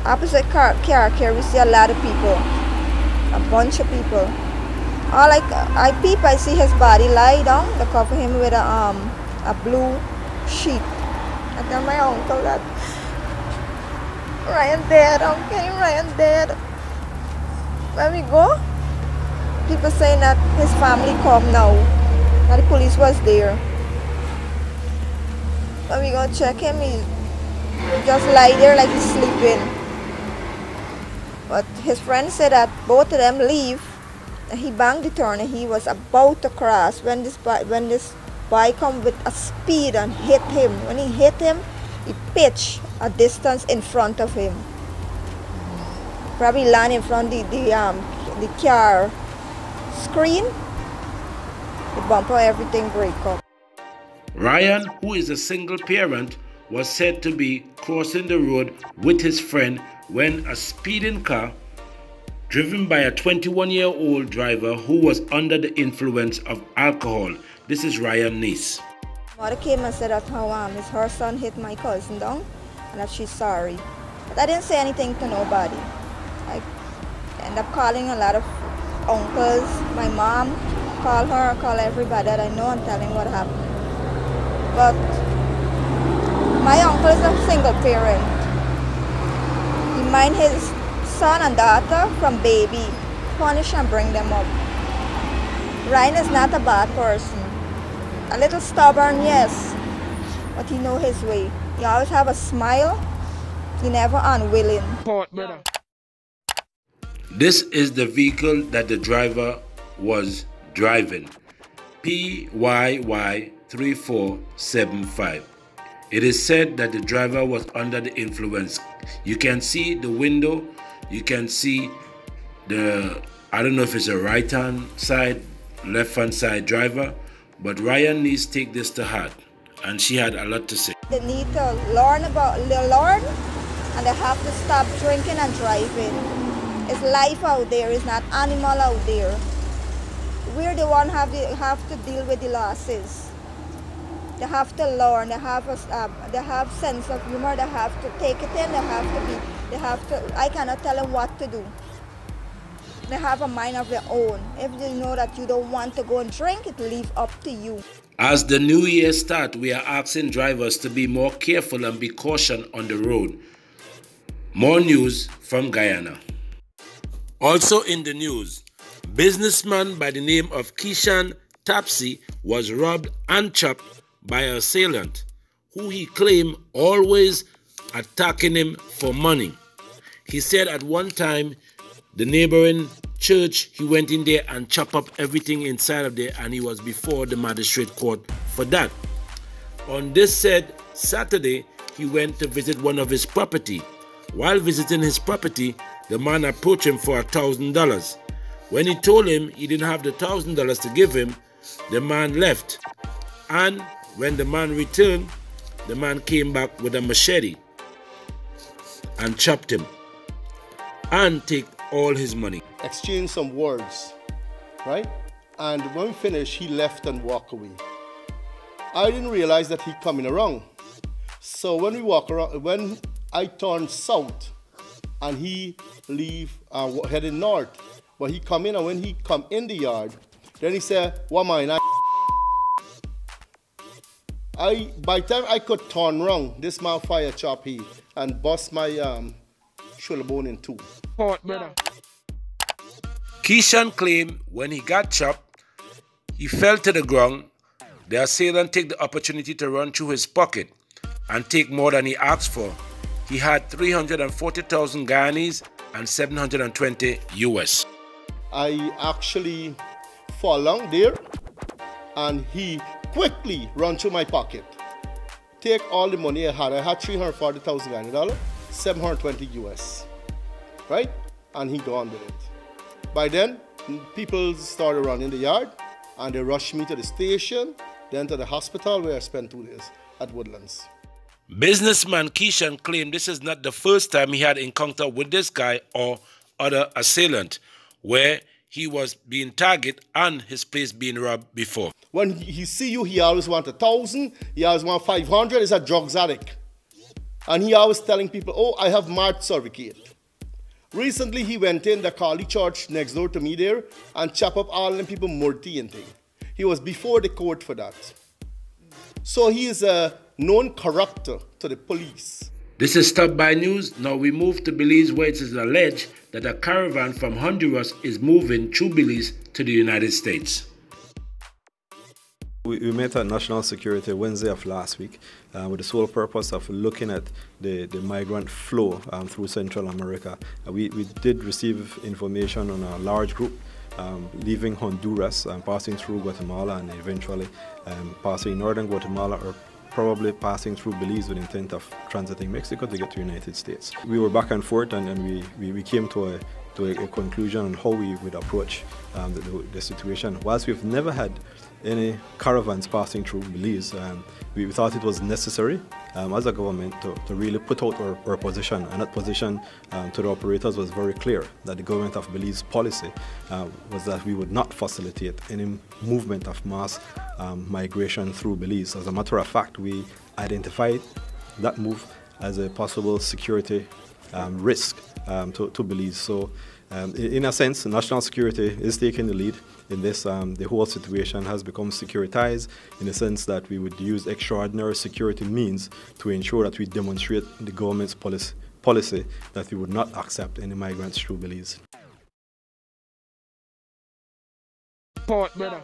Opposite car here, we see a lot of people, a bunch of people. All I peep, I see his body lie down. They cover him with a blue sheet. I tell my uncle that Ryan dead. I'm getting Ryan dead. When we go, people saying that his family come now, that the police was there. When we go check him, he just lie there like he's sleeping. But his friend said that both of them leave. He banged the turn and he was about to cross when this boy come with a speed and hit him. When he hit him, he pitched a distance in front of him. Probably land in front of the car screen. The bumper, everything break up. Ryan, who is a single parent, was said to be crossing the road with his friend when a speeding car driven by a 21-year-old driver who was under the influence of alcohol. This is Ryan's niece. Mother came and said that her son hit my cousin down and that she's sorry. But I didn't say anything to nobody. I ended up calling a lot of uncles. My mom called her, called everybody that I know and telling what happened. But my uncle is a single parent. He mind his son and daughter from baby, punish and bring them up. Ryan is not a bad person. A little stubborn, yes, but he know his way. He always have a smile. He never unwilling. This is the vehicle that the driver was driving. PYY 3475. It is said that the driver was under the influence. You can see the window. You can see I don't know if it's a right-hand side, left-hand side driver, but Ryan needs to take this to heart, and she had a lot to say. They need to learn, and they have to stop drinking and driving. It's life out there, it's not animal out there. We're the one have to deal with the losses. They have to learn, they have sense of humor, they have to take it in, I cannot tell them what to do. They have a mind of their own. If they know that you don't want to go and drink, it leave up to you. As the new year starts, we are asking drivers to be more careful and be cautious on the road. More news from Guyana. Also in the news, businessman by the name of Keishan Tapsi was robbed and chopped by an assailant who he claimed always attacking him for money. He said at one time, the neighboring church, he went in there and chopped up everything inside of there, and he was before the magistrate court for that. On this said Saturday, he went to visit one of his property. While visiting his property, the man approached him for $1,000. When he told him he didn't have the $1,000 to give him, the man left. And when the man returned, the man came back with a machete and chopped him and take all his money. Exchanged some words, right? And when we finished, he left and walked away. I didn't realize that he coming around. So when we walk around, when I turned south and he leave heading north, but he come in, and when he come in the yard, then he said, "What mine?" By the time I could turn around, this man fire chop he and bust my shoulder bone in two. Keishan claimed when he got chopped, he fell to the ground. The assailant took the opportunity to run through his pocket and take more than he asked for. He had 340,000 Guyanese and 720 US. I actually fall down there, and he quickly run through my pocket, take all the money I had. I had 340,000 Guyanese dollars, 720 US, right? And he gone with it. By then, people started running the yard, and they rushed me to the station, then to the hospital where I spent 2 days at Woodlands. Businessman Keishan claimed this is not the first time he had encounter with this guy or other assailant, where he was being targeted and his place being robbed before. When he see you, he always want 1,000, he always want 500. He's a drugs addict. And he always telling people, oh, I have marked certificate. Recently, he went in the Kali church next door to me there and chop up all them people murti and thing. He was before the court for that. So he is a known corrupter to the police. This is Stop By News. Now we move to Belize, where it is alleged that a caravan from Honduras is moving through Belize to the United States. We met at National Security Wednesday of last week with the sole purpose of looking at the migrant flow through Central America. We did receive information on a large group leaving Honduras and passing through Guatemala and eventually passing northern Guatemala or probably passing through Belize with the intent of transiting Mexico to get to the United States. We were back and forth and we came to a conclusion on how we would approach the situation. Whilst we've never had any caravans passing through Belize, we thought it was necessary as a government to really put out our position, and that position to the operators was very clear, that the government of Belize policy was that we would not facilitate any movement of mass migration through Belize. As a matter of fact, we identified that move as a possible security risk to Belize. So in a sense, national security is taking the lead in this. The whole situation has become securitized in the sense that we would use extraordinary security means to ensure that we demonstrate the government's policy that we would not accept any migrants through Belize. Port, brother.